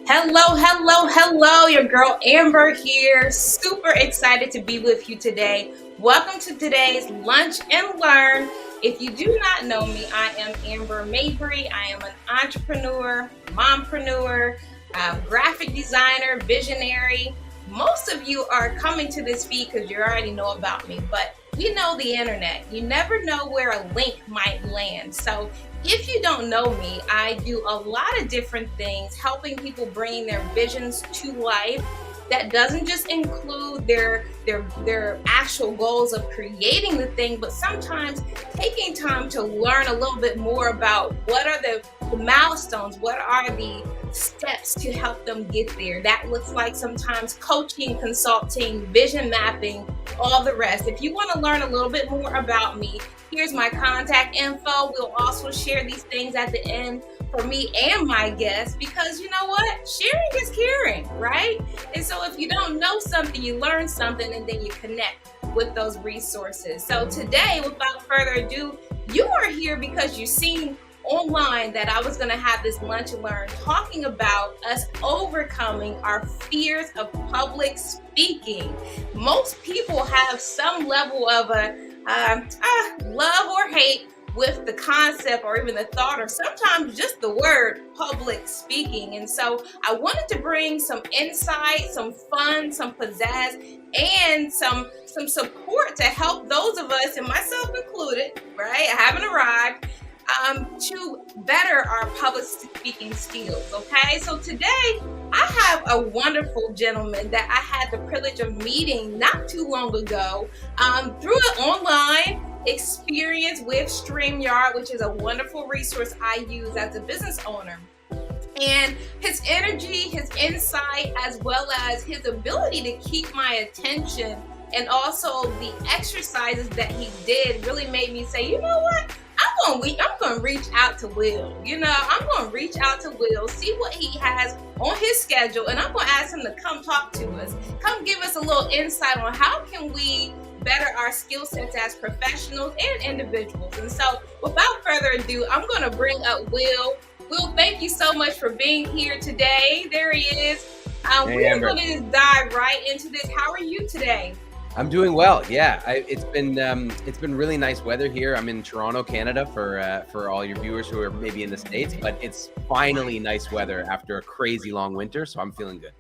Hello, hello, hello. Your girl Amber here. Super excited to be with you today. Welcome to today's Lunch and Learn. If you do not know me, I am Amber Mabry. I am an entrepreneur, mompreneur, graphic designer, visionary. Most of you are coming to this feed because you already know about me, but we know the internet. You never know where a link might land. So if you don't know me, I do a lot of different things, helping people bring their visions to life. That doesn't just include their actual goals of creating the thing, but sometimes taking time to learn a little bit more about what are the milestones, what are the steps to help them get there. That looks like sometimes coaching, consulting, vision mapping, all the rest. If you want to learn a little bit more about me, here's my contact info. We'll also share these things at the end for me and my guests, because you know what? Sharing is caring, right? And so if you don't know something, you learn something and then you connect with those resources. So today, without further ado, you are here because you've seen online that I was going to have this lunch and learn talking about us overcoming our fears of public speaking. Most people have some level of a love or hate with the concept or even the thought or sometimes just the word public speaking. And so I wanted to bring some insight, some fun, some pizzazz, and some support to help those of us, and myself included, right? I haven't arrived, to better our public speaking skills. Okay, so today I have a wonderful gentleman that I had the privilege of meeting not too long ago through an online experience with StreamYard, which is a wonderful resource I use as a business owner. And his energy, his insight, as well as his ability to keep my attention, and also the exercises that he did really made me say, you know what? I'm going to reach out to Will. I'm going to reach out to Will, see what he has on his schedule, and I'm going to ask him to come talk to us. Come give us a little insight on how can we better our skill sets as professionals and individuals. And so without further ado, I'm going to bring up Will. Will, thank you so much for being here today. There he is. Hey, we're Amber. going to just dive right into this. How are you today? I'm doing well. Yeah, it's been really nice weather here. I'm in Toronto, Canada, for all your viewers who are maybe in the States, but it's finally nice weather after a crazy long winter, so I'm feeling good.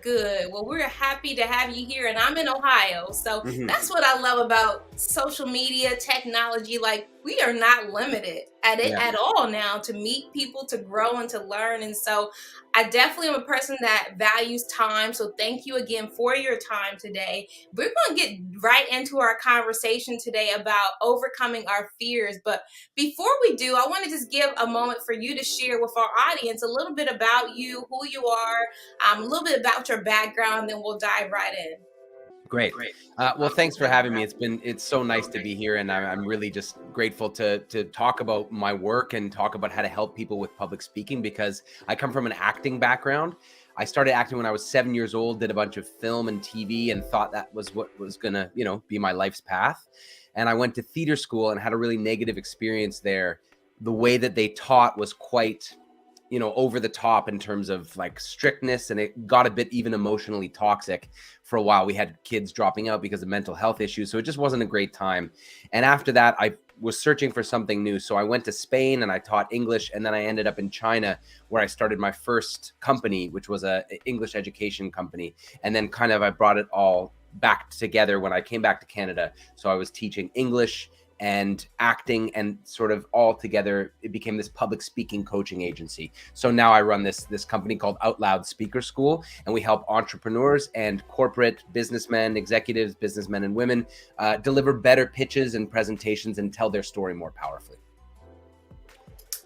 Good. Well, we're happy to have you here, and I'm in Ohio. So that's what I love about social media, technology. Like, we are not limited at all now to meet people, to grow, and to learn. And so I definitely am a person that values time. So thank you again for your time today. We're going to get right into our conversation today about overcoming our fears. But before we do, I want to just give a moment for you to share with our audience a little bit about you, who you are, a little bit about your background, then we'll dive right in. Great. Well, thanks for having me. It's so nice to be here, and I'm really just grateful to talk about my work and talk about how to help people with public speaking, because I come from an acting background. I started acting when I was 7 years old, did a bunch of film and TV, and thought that was what was gonna, be my life's path. And I went to theater school and had a really negative experience there. The way that they taught was quite over the top in terms of like strictness, and it got a bit even emotionally toxic for a while. We had kids dropping out because of mental health issues, so it just wasn't a great time. And after that, I was searching for something new. So I went to Spain and I taught English, and then I ended up in China, where I started my first company, which was a English education company. And then kind of I brought it all back together when I came back to Canada. So I was teaching English and acting, and sort of all together, it became this public speaking coaching agency. So now I run this company called OutLoud Speakers School, and we help entrepreneurs and corporate businessmen, executives, businessmen and women deliver better pitches and presentations and tell their story more powerfully.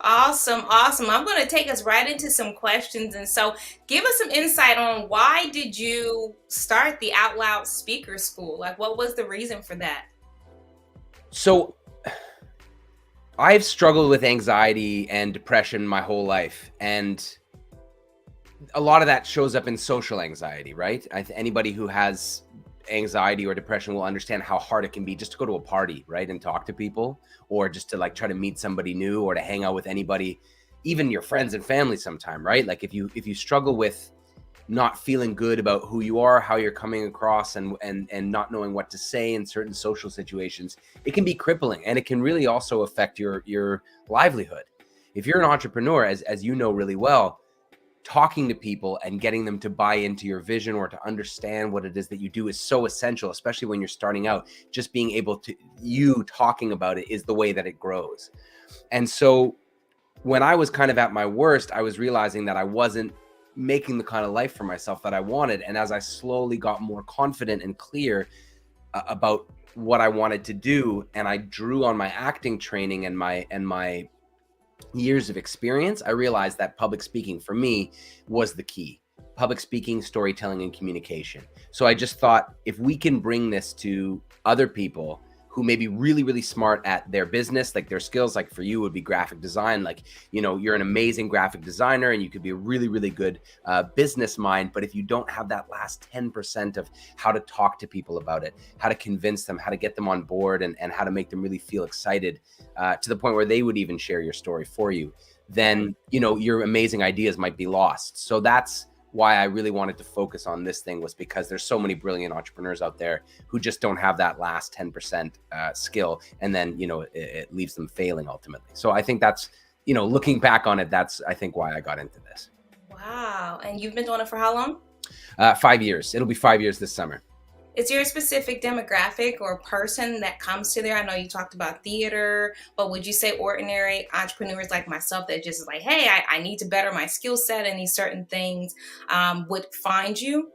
Awesome. I'm going to take us right into some questions. And so give us some insight on, why did you start the OutLoud Speakers School? Like, what was the reason for that? So I've struggled with anxiety and depression my whole life, and a lot of that shows up in social anxiety, right? Anybody who has anxiety or depression will understand how hard it can be just to go to a party, right, and talk to people, or just to like try to meet somebody new or to hang out with anybody. even your friends and family sometime, right? Like if you struggle with not feeling good about who you are, how you're coming across, and not knowing what to say in certain social situations, it can be crippling, and it can really also affect your livelihood. If you're an entrepreneur, as you know really well, talking to people and getting them to buy into your vision or to understand what it is that you do is so essential, especially when you're starting out. Just being able to, you talking about it is the way that it grows. And so when I was kind of at my worst, I was realizing that I wasn't making the kind of life for myself that I wanted. And as I slowly got more confident and clear about what I wanted to do, and I drew on my acting training and my years of experience, I realized that public speaking for me was the key. Public speaking, storytelling, and communication. So I just thought, if we can bring this to other people who may be really, really smart at their business, like their skills, like for you would be graphic design, like, you know, you're an amazing graphic designer and you could be a really, really good business mind. But if you don't have that last 10% of how to talk to people about it, how to convince them, how to get them on board, and how to make them really feel excited to the point where they would even share your story for you, then, you know, your amazing ideas might be lost. So that's why I really wanted to focus on this thing, was because there's so many brilliant entrepreneurs out there who just don't have that last 10% skill. And then, you know, it leaves them failing ultimately. So I think that's, you know, looking back on it, that's, I think, why I got into this. Wow. And you've been doing it for how long? 5 years. It'll be 5 years this summer. Is there a specific demographic or person that comes to there? I know you talked about theater, but would you say ordinary entrepreneurs like myself that just like, hey, I need to better my skill set in these certain things, would find you?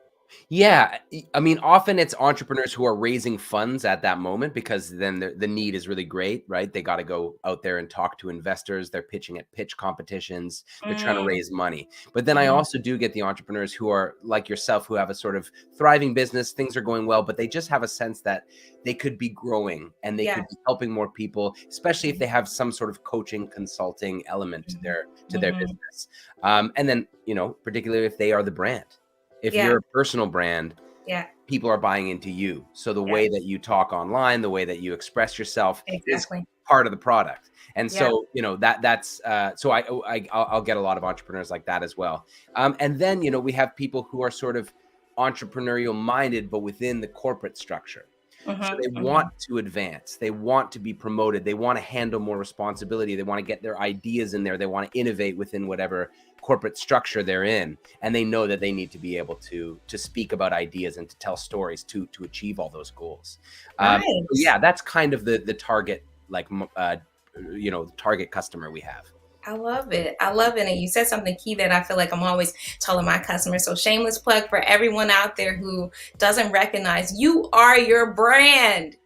Yeah, I mean, often it's entrepreneurs who are raising funds at that moment, because then the need is really great, right? They got to go out there and talk to investors. They're pitching at pitch competitions. They're trying to Mm, raise money. But then I mhm. also do get the entrepreneurs who are like yourself, who have a sort of thriving business. Things are going well, but they just have a sense that they could be growing and they Yeah. could be helping more people, especially if they have some sort of coaching, consulting element to Mhm. their Mhm. business. And then, you know, particularly if they are the brand. If Yeah. you're a personal brand, Yeah. people are buying into you. So the Yeah. way that you talk online, the way that you express yourself is Exactly. part of the product. And Yeah. so, you know, that's so I'll get a lot of entrepreneurs like that as well. And then, you know, we have people who are sort of entrepreneurial minded, but within the corporate structure. So Mhm. they want Mhm. to advance. They want to be promoted. They want to handle more responsibility. They want to get their ideas in there. They want to innovate within whatever corporate structure they're in. And they know that they need to be able to speak about ideas and to tell stories to achieve all those goals. Nice. Yeah, that's kind of the target, like, you know, target customer we have. I love it. I love it. And you said something key that I feel like I'm always telling my customers. So, shameless plug for everyone out there who doesn't recognize you are your brand.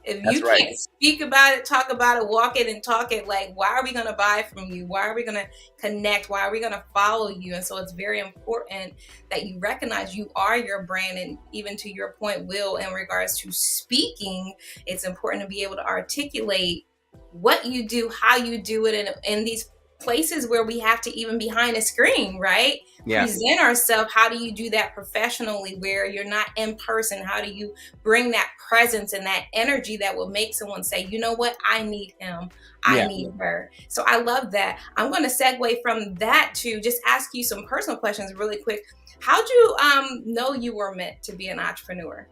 If That's you right. can't speak about it, talk about it, walk it and talk it, like, why are we going to buy from you? Why are we going to connect? Why are we going to follow you? And so it's very important that you recognize you are your brand. And even to your point, Will, in regards to speaking, it's important to be able to articulate what you do, how you do it, and in these places where we have to even behind a screen, right? Yeah. Present ourselves. How do you do that professionally where you're not in person? How do you bring that presence and that energy that will make someone say, you know what, I need him, I Yeah. need her? So I love that. I'm going to segue from that to just ask you some personal questions really quick. How'd you know you were meant to be an entrepreneur?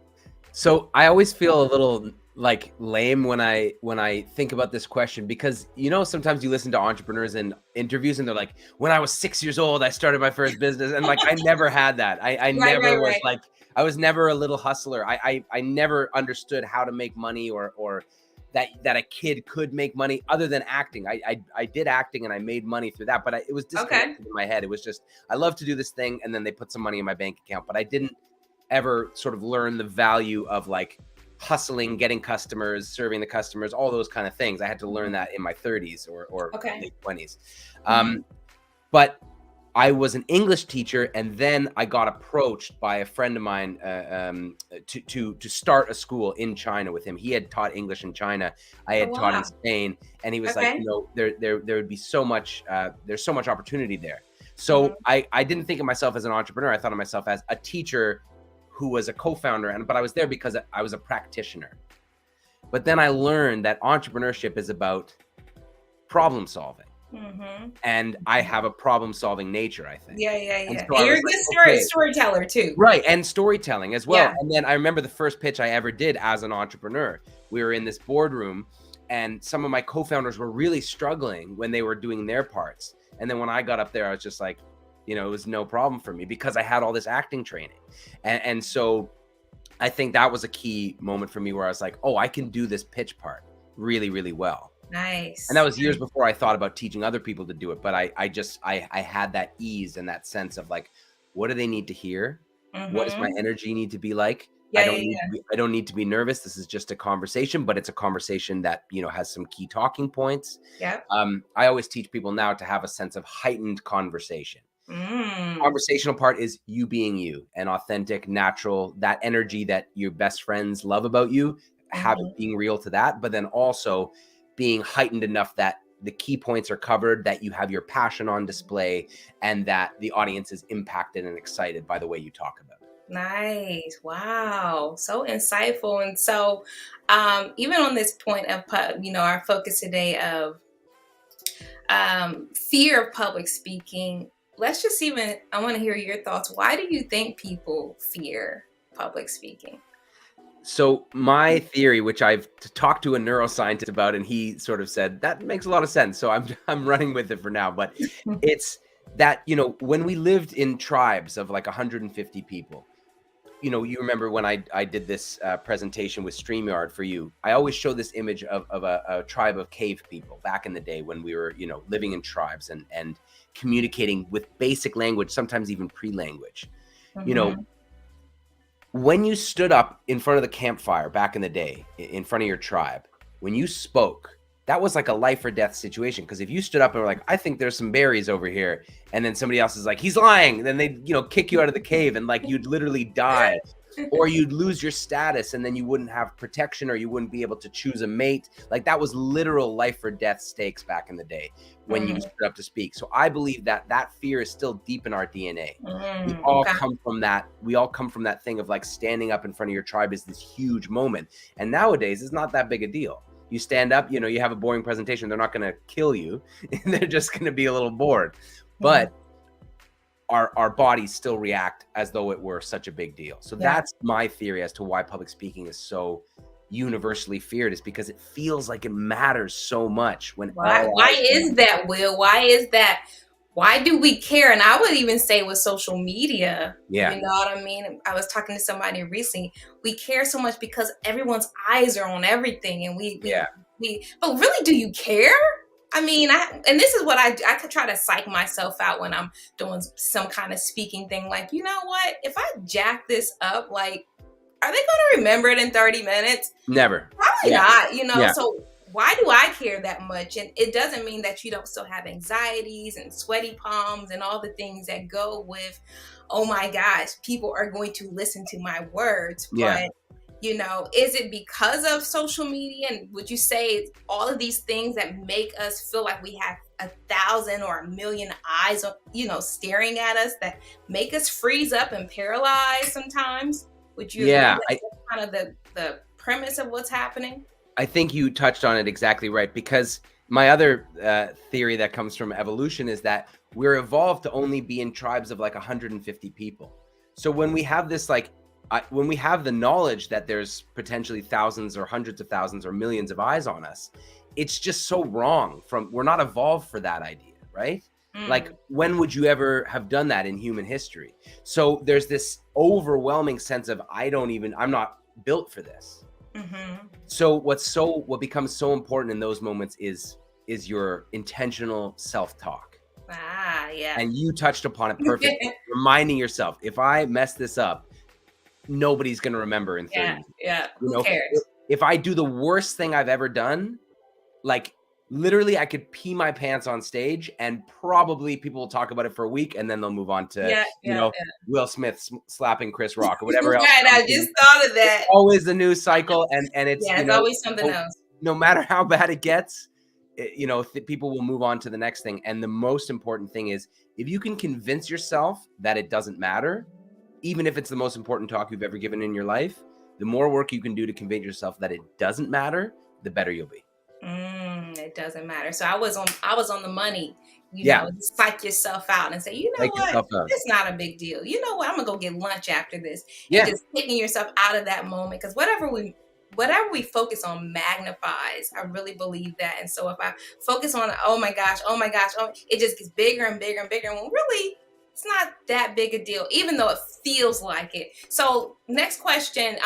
So I always feel a little like lame when I think about this question, because, you know, sometimes you listen to entrepreneurs in interviews and they're like, when I was 6 years old, I started my first business. And like, I never had that. I Right, never right, was right. like, I was never a little hustler. I never understood how to make money, or that a kid could make money other than acting. I did acting and I made money through that, but it was Okay. disconnected in my head. It was just, I love to do this thing, and then they put some money in my bank account, but I didn't ever sort of learn the value of like hustling, getting customers, serving the customers, all those kind of things. I had to learn that in my 30s or Okay. late 20s. Hmm. But I was an English teacher, and then I got approached by a friend of mine to start a school in China with him. He had taught English in China. I Oh, had taught in wow. Spain, and he was like, Okay. you know, there would be so much there's so much opportunity there. So Hmm. I didn't think of myself as an entrepreneur. I thought of myself as a teacher who was a co-founder, but I was there because I was a practitioner. But then I learned that entrepreneurship is about problem solving. Mhm. and I have a problem solving nature, I think. Yeah, yeah, And yeah. so And I you're was a like, good okay. storyteller too. Right, and storytelling as well. Yeah. And then I remember the first pitch I ever did as an entrepreneur. We were in this boardroom, and some of my co-founders were really struggling when they were doing their parts. And then when I got up there, I was just like, it was no problem for me because I had all this acting training. And so I think that was a key moment for me where I was like, oh, I can do this pitch part really, really well. And that Nice. was years before I thought about teaching other people to do it. But I had that ease and that sense of like, what do they need to hear? What does my Mhm. energy need to be like? Yeah, yeah, yeah. I don't need to be nervous. This is just a conversation, but it's a conversation that, has some key talking points. Yep. I always teach people now to have a sense of heightened conversation. Mm. Conversational part is you being you and authentic, natural, that energy that your best friends love about you, have it Mhm. being real to that, but then also being heightened enough that the key points are covered, that you have your passion on display, and that the audience is impacted and excited by the way you talk about it. Nice. Wow. So insightful. And so, even on this point of, our focus today of fear of public speaking, I want to hear your thoughts. Why do you think people fear public speaking? So my theory, which I've talked to a neuroscientist about, and he sort of said that makes a lot of sense. So I'm running with it for now. But it's that when we lived in tribes of like 150 people, you remember when I did this presentation with StreamYard for you, I always show this image of a tribe of cave people back in the day when we were living in tribes and communicating with basic language, sometimes even pre-language. You know, Mhm. when you stood up in front of the campfire back in the day, in front of your tribe, when you spoke, that was like a life or death situation. Because if you stood up and were like, I think there's some berries over here, and then somebody else is like, he's lying, then they'd, kick you out of the cave and like you'd literally die. Or you'd lose your status and then you wouldn't have protection or you wouldn't be able to choose a mate. Like that was literal life or death stakes back in the day when you Mhm. stood up to speak. So I believe that fear is still deep in our DNA. We Mm, all okay. come from that. We all come from that thing of like standing up in front of your tribe is this huge moment. And nowadays it's not that big a deal. You stand up, you have a boring presentation. They're not going to kill you. They're just going to be a little bored. Mhm. But our bodies still react as though it were such a big deal. So Yeah. that's my theory as to why public speaking is so universally feared, is because it feels like it matters so much when Why all why eyes are on is you. that, Will? Why is that? Why do we care? And I would even say with social media, Yeah. you know what I mean? I was talking to somebody recently. We care so much because everyone's eyes are on everything, and Yeah. but really, do you care? I mean, and this is what I could try to psych myself out when I'm doing some kind of speaking thing. Like, you know what? If I jack this up, like, are they going to remember it in 30 minutes? Never. Probably Yeah. not, Yeah. So why do I care that much? And it doesn't mean that you don't still have anxieties and sweaty palms and all the things that go with, oh my gosh, people are going to listen to my words. Yeah. But, is it because of social media? And would you say it's all of these things that make us feel like we have 1,000 or 1,000,000 eyes, staring at us that make us freeze up and paralyzed sometimes? Would you agree Yeah. that that's kind of the premise of what's happening? I think you touched on it exactly right, because my other theory that comes from evolution is that we're evolved to only be in tribes of like 150 people. So when we have this when we have the knowledge that there's potentially thousands or hundreds of thousands or millions of eyes on us, it's just so wrong. We're not evolved for that idea, right? Like, Mm, when would you ever have done that in human history? So there's this overwhelming sense of I'm not built for this. mhm. So what becomes so important in those moments is your intentional self-talk. Ah, yeah. And you touched upon it perfectly. Reminding yourself, if I mess this up, nobody's going to remember in 30 Yeah, minutes. yeah. You Who know, cares? if I do the worst thing I've ever done, like literally I could pee my pants on stage and probably people will talk about it for a week and then they'll move on to, Yeah, yeah, Will Smith slapping Chris Rock or yeah. whatever else. Right, I just thought of It's that. always the news cycle, and it's, Yeah, it's always something no, else. no matter how bad it gets, people will move on to the next thing. And the most important thing is, if you can convince yourself that it doesn't matter, even if it's the most important talk you've ever given in your life, the more work you can do to convince yourself that it doesn't matter, the better you'll be. It doesn't matter. So I was on the money, Yeah, psych yourself out and say, you know take what, yourself out. it's not a big deal. You know what, I'm gonna go get lunch after this, and Yeah. just taking yourself out of that moment, because whatever we focus on magnifies. I really believe that. And so if I focus on, oh my gosh, it just gets bigger and bigger and bigger. And really, it's not that big a deal, even though it feels like it. So next question,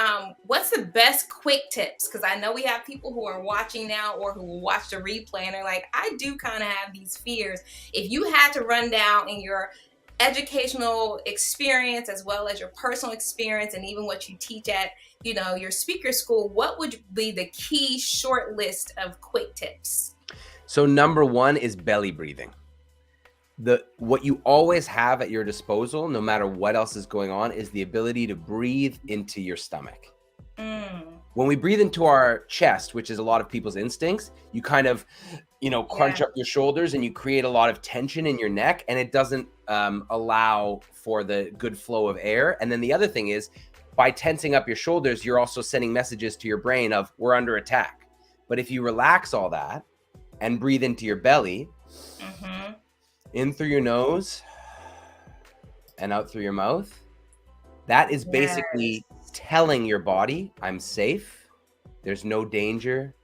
what's the best quick tips? Because I know we have people who are watching now or who will watch the replay and they're like, I do kind of have these fears. If you had to run down in your educational experience as well as your personal experience and even what you teach at your speaker school, what would be the key short list of quick tips? So number one is belly breathing. What you always have at your disposal, no matter what else is going on, is the ability to breathe into your stomach. When we breathe into our chest, which is a lot of people's instincts, you kind of, crunch up your shoulders and you create a lot of tension in your neck, and it doesn't allow for the good flow of air. And then the other thing is, by tensing up your shoulders, you're also sending messages to your brain of we're under attack. But if you relax all that and breathe into your belly, in through your nose and out through your mouth, that is basically telling your body, I'm safe. There's no danger.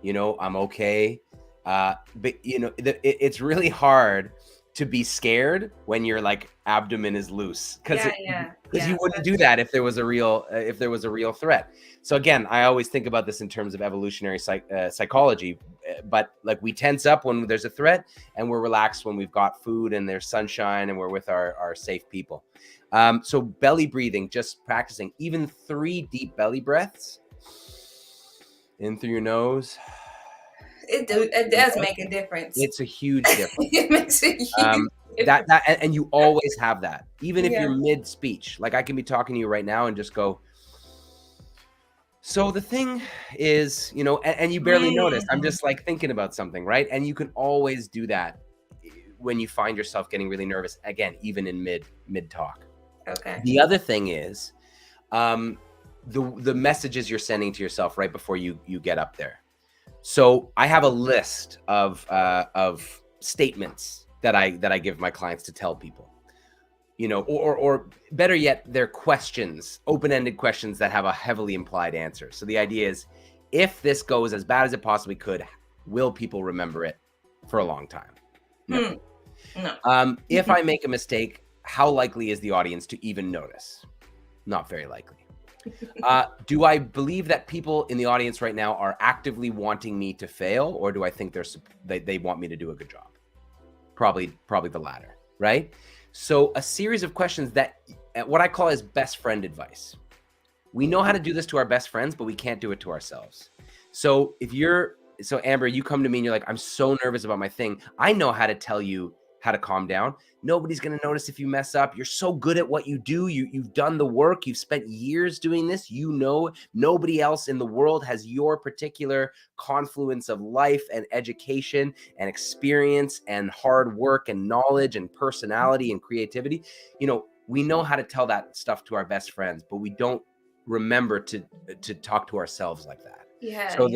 I'm okay. But it's really hard to be scared when your abdomen is loose, because you wouldn't do that if there was a real threat. So again, I always think about this in terms of evolutionary psychology, but we tense up when there's a threat, and we're relaxed when we've got food and there's sunshine and we're with our safe people. So belly breathing, just practicing even 3 deep belly breaths in through your nose. It does make a difference. It's a huge difference. It makes a huge difference. And you always have that, even if you're mid speech. I can be talking to you right now and just go, so the thing is, and you barely notice, I'm just thinking about something, right? And you can always do that when you find yourself getting really nervous, again, even in mid talk. Okay. The other thing is the messages you're sending to yourself right before you get up there. So I have a list of statements that I give my clients to tell people, or better yet, they're questions, open-ended questions that have a heavily implied answer. So the idea is, if this goes as bad as it possibly could, will people remember it for a long time? No. No. If I make a mistake, how likely is the audience to even notice? Not very likely. Do I believe that people in the audience right now are actively wanting me to fail, or do I think they want me to do a good job? Probably the latter, right? So a series of questions that what I call is best friend advice. We know how to do this to our best friends, but we can't do it to ourselves. So Amber, you come to me and you're like, I'm so nervous about my thing. I know how to tell you how to calm down. Nobody's going to notice if you mess up. You're so good at what you do. You've done the work. You've spent years doing this. Nobody else in the world has your particular confluence of life and education and experience and hard work and knowledge and personality and creativity. We know how to tell that stuff to our best friends, but we don't remember to talk to ourselves like that. So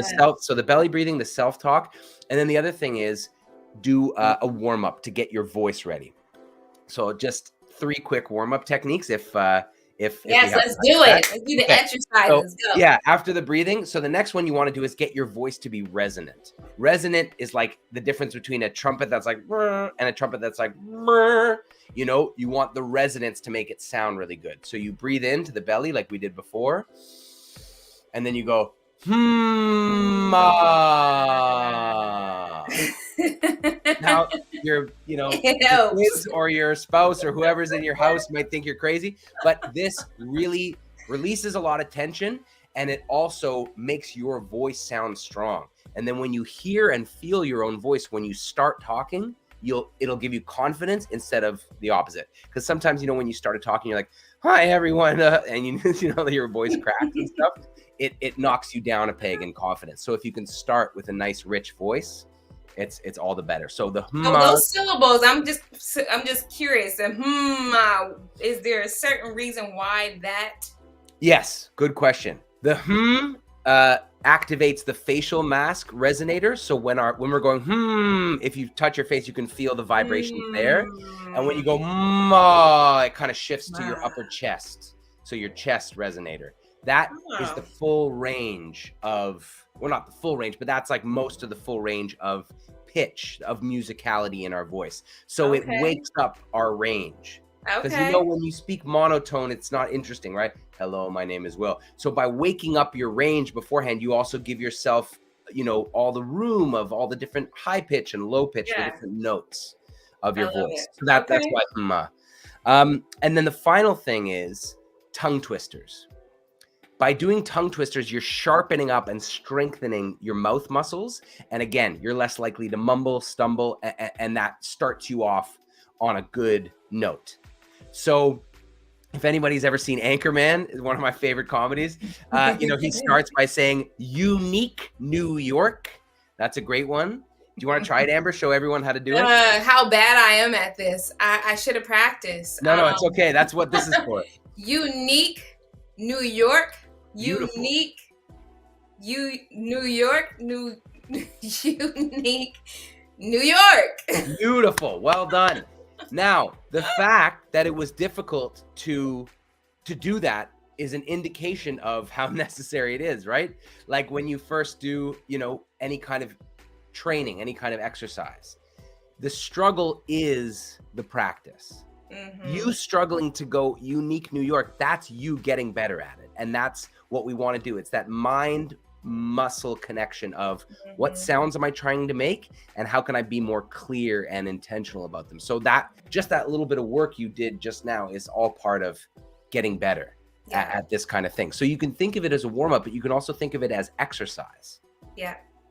the belly breathing, the self-talk. And then the other thing is, do a warm-up to get your voice ready. So just 3 quick warm-up techniques if let's do it. Let's do the exercises. So, go. After the breathing. So the next one you want to do is get your voice to be resonant. Resonant is like the difference between a trumpet that's like and a trumpet that's like you want the resonance to make it sound really good. So you breathe into the belly like we did before, and then you go Now your kids or your spouse or whoever's in your house might think you're crazy, but this really releases a lot of tension, and it also makes your voice sound strong. And then when you hear and feel your own voice when you start talking, it'll give you confidence instead of the opposite. Because sometimes when you started talking, you're like, hi everyone, and your voice cracks and stuff. It knocks you down a peg in confidence. So if you can start with a nice rich voice, it's all the better. So those syllables, I'm just curious. Is there a certain reason why that? Yes, good question. The activates the facial mask resonator. So when we're going, if you touch your face, you can feel the vibrations there. And when you go, it kind of shifts to your upper chest. So your chest resonator. That is the full range of, well, not the full range, but that's like most of the full range of pitch, of musicality in our voice. So it wakes up our range. Because when you speak monotone, it's not interesting, right? Hello, my name is Will. So by waking up your range beforehand, you also give yourself, all the room of all the different high pitch and low pitch, the different notes of your voice. So that's why. And then the final thing is tongue twisters. By doing tongue twisters, you're sharpening up and strengthening your mouth muscles. And again, you're less likely to mumble, stumble, and that starts you off on a good note. So if anybody's ever seen Anchorman, it's one of my favorite comedies. He starts by saying, unique New York. That's a great one. Do you want to try it, Amber? Show everyone how to do it? How bad I am at this. I should have practiced. No, it's okay. That's what this is for. Unique New York. Beautiful. Unique New York. Unique New York. Beautiful. Well done. Now, the fact that it was difficult to do that is an indication of how necessary it is, right? Like when you first do, any kind of training, any kind of exercise, the struggle is the practice. You struggling to go unique New York, that's you getting better at it. And that's what we want to do. It's that mind muscle connection of what sounds am I trying to make and how can I be more clear and intentional about them. So that little bit of work you did just now is all part of getting better at this kind of thing. So you can think of it as a warm-up, but you can also think of it as exercise.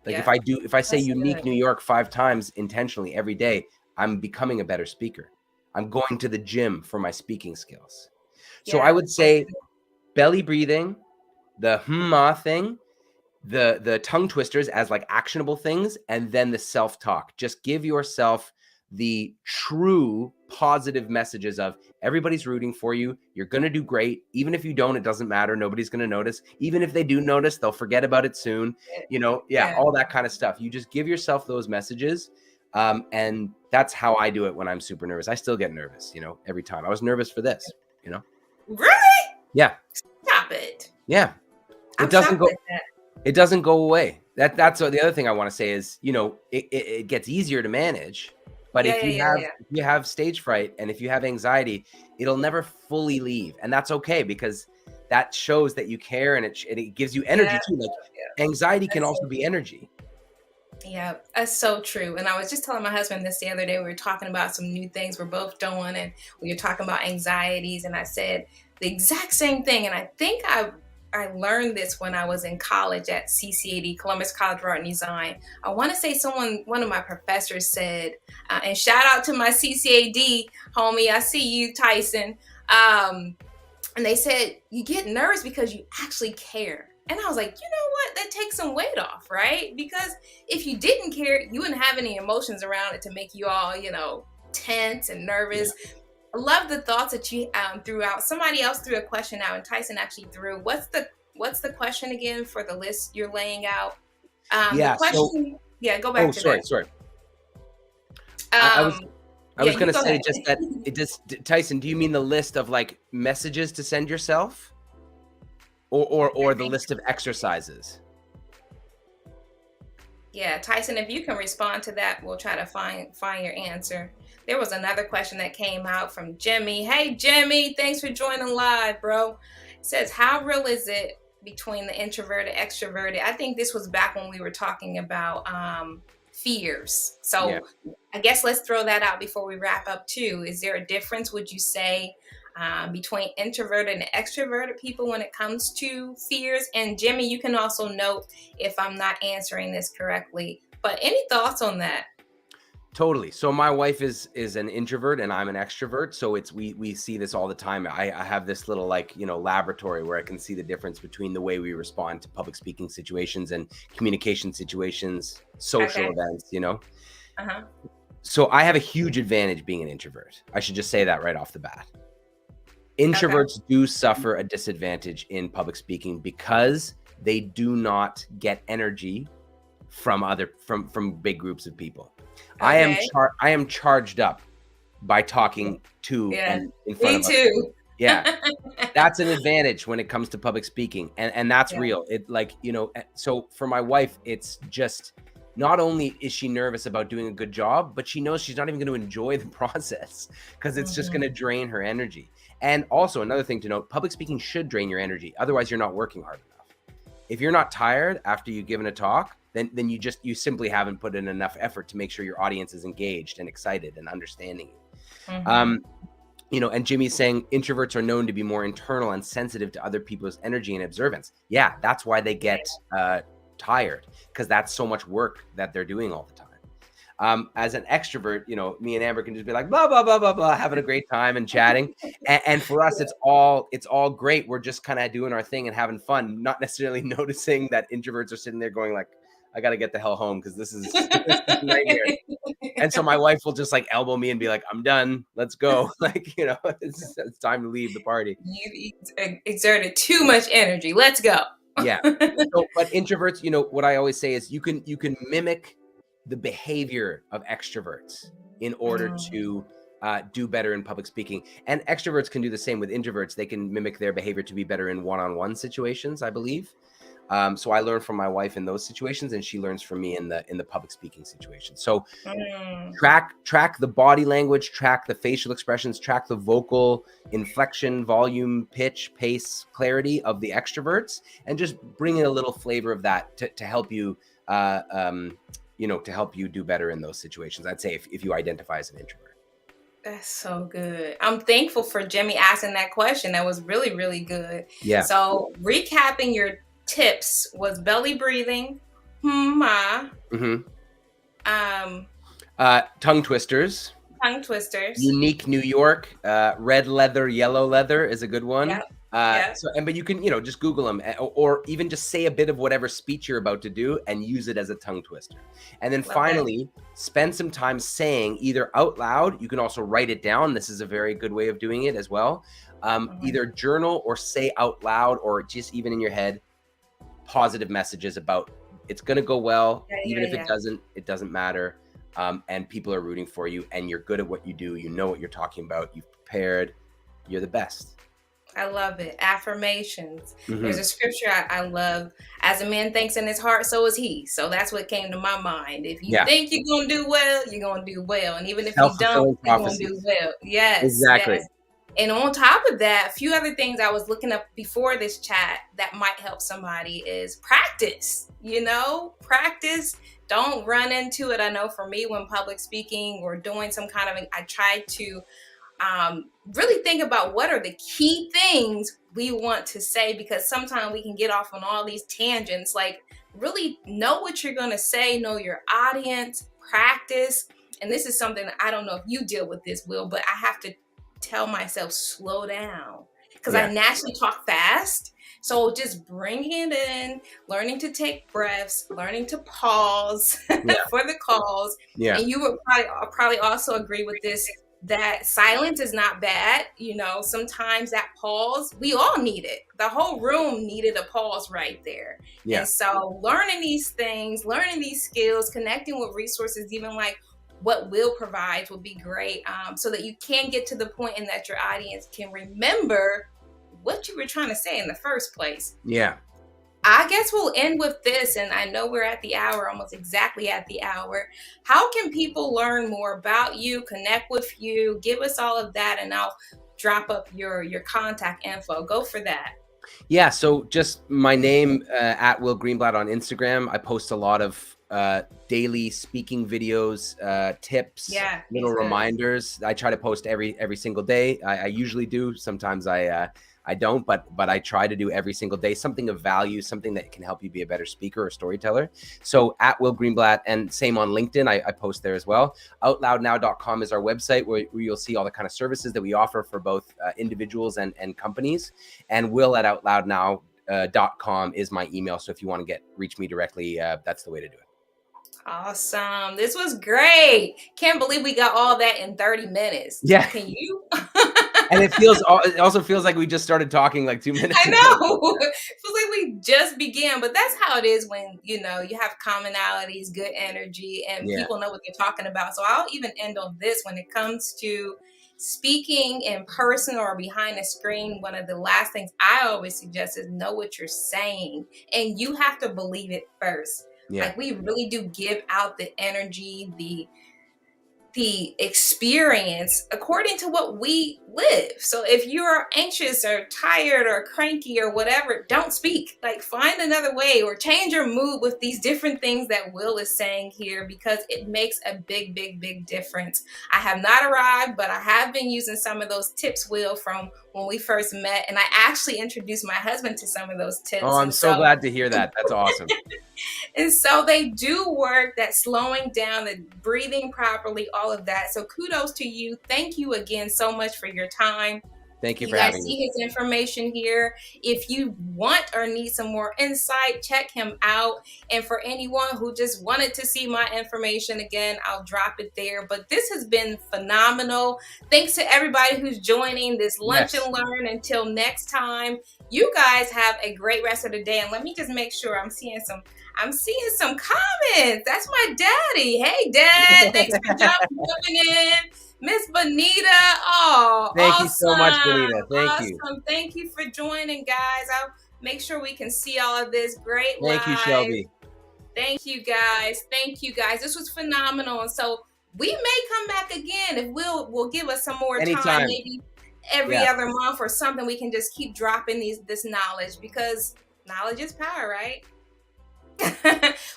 If I say unique New York 5 times intentionally every day, I'm becoming a better speaker. I'm going to the gym for my speaking skills. So I would say belly breathing, the thing, the tongue twisters as like actionable things, and then the self-talk. Just give yourself the true positive messages of everybody's rooting for you. You're going to do great. Even if you don't, it doesn't matter. Nobody's going to notice. Even if they do notice, they'll forget about it soon. All that kind of stuff. You just give yourself those messages. And that's how I do it when I'm super nervous. I still get nervous, every time. I was nervous for this, Really? Yeah. Stop it. Yeah. It doesn't go away. That's the other thing I want to say is, it gets easier to manage, but if you have stage fright and if you have anxiety, it'll never fully leave. And that's okay, because that shows that you care, and it gives you energy too. Like anxiety can also be energy. Yeah, that's so true. And I was just telling my husband this the other day. We were talking about some new things we're both doing, and we were talking about anxieties, and I said the exact same thing. And I think I learned this when I was in college at CCAD, Columbus College of Art and Design. I want to say one of my professors said, and shout out to my CCAD homie, I see you, Tyson. And they said, you get nervous because you actually care. And I was like, you know what? That takes some weight off, right? Because if you didn't care, you wouldn't have any emotions around it to make you all, tense and nervous. Yeah. I love the thoughts that you threw out. Somebody else threw a question out, and Tyson actually threw. What's the question again for the list you're laying out? The question, go back to that. Sorry. I was going to say just that. Tyson, do you mean the list of like messages to send yourself? Or the list of exercises? Yeah, Tyson, if you can respond to that, we'll try to find your answer. There was another question that came out from Jimmy. Hey, Jimmy, thanks for joining live, bro. It says, how real is it between the introverted, extroverted? I think this was back when we were talking about fears. So I guess let's throw that out before we wrap up too. Is there a difference, would you say, between introverted and extroverted people when it comes to fears? And Jimmy, you can also note if I'm not answering this correctly, but any thoughts on that? Totally. So my wife is an introvert and I'm an extrovert. So we see this all the time. I have this little laboratory where I can see the difference between the way we respond to public speaking situations and communication situations, social events, So I have a huge advantage being an introvert. I should just say that right off the bat. Introverts do suffer a disadvantage in public speaking because they do not get energy from big groups of people. Okay. I am charged up by talking to Yeah. and in front Me of other too. people. Yeah. That's an advantage when it comes to public speaking. And that's Yeah. real. It like, you know, so for my wife, it's just not only is she nervous about doing a good job, but she knows she's not even going to enjoy the process because it's just going to drain her energy. And also another thing to note, public speaking should drain your energy. Otherwise you're not working hard enough. If you're not tired after you've given a talk, then you simply haven't put in enough effort to make sure your audience is engaged and excited and understanding you. You know, and Jimmy's saying introverts are known to be more internal and sensitive to other people's energy and observance. Yeah, that's why they get tired, because that's so much work that they're doing all the time. As an extrovert, you know, me and Amber can just be like blah blah blah blah blah, having a great time and chatting. And for us, it's all great. We're just kind of doing our thing and having fun, not necessarily noticing that introverts are sitting there going like, I got to get the hell home because this is a nightmare. And so my wife will just like elbow me and be like, I'm done. Let's go. Like, you know, it's time to leave the party. You exerted too much energy. Let's go. Yeah. So, but introverts, you know, what I always say is you can mimic the behavior of extroverts in order to do better in public speaking. And extroverts can do the same with introverts. They can mimic their behavior to be better in one-on-one situations, I believe. So I learn from my wife in those situations, and she learns from me in the public speaking situation. So track the body language, track the facial expressions, track the vocal inflection, volume, pitch, pace, clarity of the extroverts, and just bring in a little flavor of that to help you, you know, to help you do better in those situations. I'd say if you identify as an introvert. That's so good. I'm thankful for Jimmy asking that question. That was really, really good. Yeah. So recapping your tips was belly breathing, tongue twisters, unique New York, red leather, yellow leather is a good one. Yep. So, but you can, you know, just Google them, or even just say a bit of whatever speech you're about to do and use it as a tongue twister. And then finally, spend some time saying either out loud. You can also write it down. This is a very good way of doing it as well. Either journal or say out loud, or just even in your head, positive messages about it's going to go well. Even if it doesn't matter. And people are rooting for you, and you're good at what you do. You know what you're talking about. You've prepared. You're the best. I love it. Affirmations. There's a scripture I love. As a man thinks in his heart, so is he. So that's what came to my mind. If you think you're going to do well, you're going to do well. And even if you don't, you're going to do well. Yes. Exactly. Yes. And on top of that, a few other things I was looking up before this chat that might help somebody is practice. You know, practice. Don't run into it. I know for me, when public speaking or doing some kind of, I try to really think about what are the key things we want to say, because sometimes we can get off on all these tangents. Like, really know what you're going to say, know your audience, practice. And this is something I don't know if you deal with this, Will, but I have to tell myself slow down, because I naturally talk fast. So just bringing it in, learning to take breaths, learning to pause for the calls. And you would probably also agree with this, that silence is not bad. You know, sometimes that pause, we all need it. The whole room needed a pause right there. And so learning these things, learning these skills, connecting with resources, even like what Will provides, would be great, so that you can get to the point and that your audience can remember what you were trying to say in the first place. I guess we'll end with this, and I know we're at the hour, almost exactly at the hour. How can people learn more about you, connect with you? Give us all of that, and I'll drop up your contact info. Go for that. Yeah, so just my name, at Will GreenBlatt on Instagram. I post a lot of daily speaking videos, tips, little reminders. I try to post every single day. I usually do. Sometimes I don't, but I try to do every single day something of value, something that can help you be a better speaker or storyteller. So at Will GreenBlatt, and same on LinkedIn, I post there as well. OutLoudNow.com is our website where you'll see all the kind of services that we offer for both individuals and companies. And Will at OutLoudNow.com is my email. So if you want to reach me directly, that's the way to do it. Awesome. This was great. Can't believe we got all that in 30 minutes. Yeah. Can you? And it also feels like we just started talking like 2 minutes ago. I know. It feels like we just began, but that's how it is when, you know, you have commonalities, good energy, and Yeah. people know what they're talking about. So I'll even end on this when it comes to speaking in person or behind a screen. One of the last things I always suggest is know what you're saying, and you have to believe it first. Yeah. Like we really do give out the energy, the experience according to what we live. So if you're anxious or tired or cranky or whatever, don't speak. Like find another way or change your mood with these different things that Will is saying here, because it makes a big difference. I have not arrived, but I have been using some of those tips, Will, from when we first met, and I actually introduced my husband to some of those tips. Oh, I'm so glad to hear that. That's awesome. And so they do work, that slowing down, the breathing properly, all of that. So kudos to you. Thank you again so much for your time. Thank you You for guys having see me. his information here. If you want or need some more insight, check him out. And for anyone who just wanted to see my information again, I'll drop it there. But this has been phenomenal. Thanks to everybody who's joining this Lunch Yes. and Learn. Until next time, you guys have a great rest of the day. And let me just make sure I'm seeing some comments. That's my daddy. Hey, Dad. Thanks for jumping in. Miss Bonita. Oh, Thank awesome. you so much, Bonita. Thank you. Awesome. Thank you for joining, guys. I'll make sure we can see all of this. Great Thank you, live. Shelby. Thank you, guys. Thank you, guys. This was phenomenal. And so we may come back again if will give us some more Anytime. time, maybe every other month or something. We can just keep dropping this knowledge, because knowledge is power, right?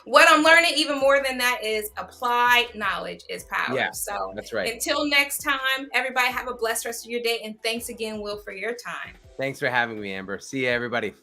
What I'm learning even more than that is applied knowledge is power. Yeah, so that's right. Until next time, everybody have a blessed rest of your day. And thanks again, Will, for your time. Thanks for having me, Amber. See you, everybody.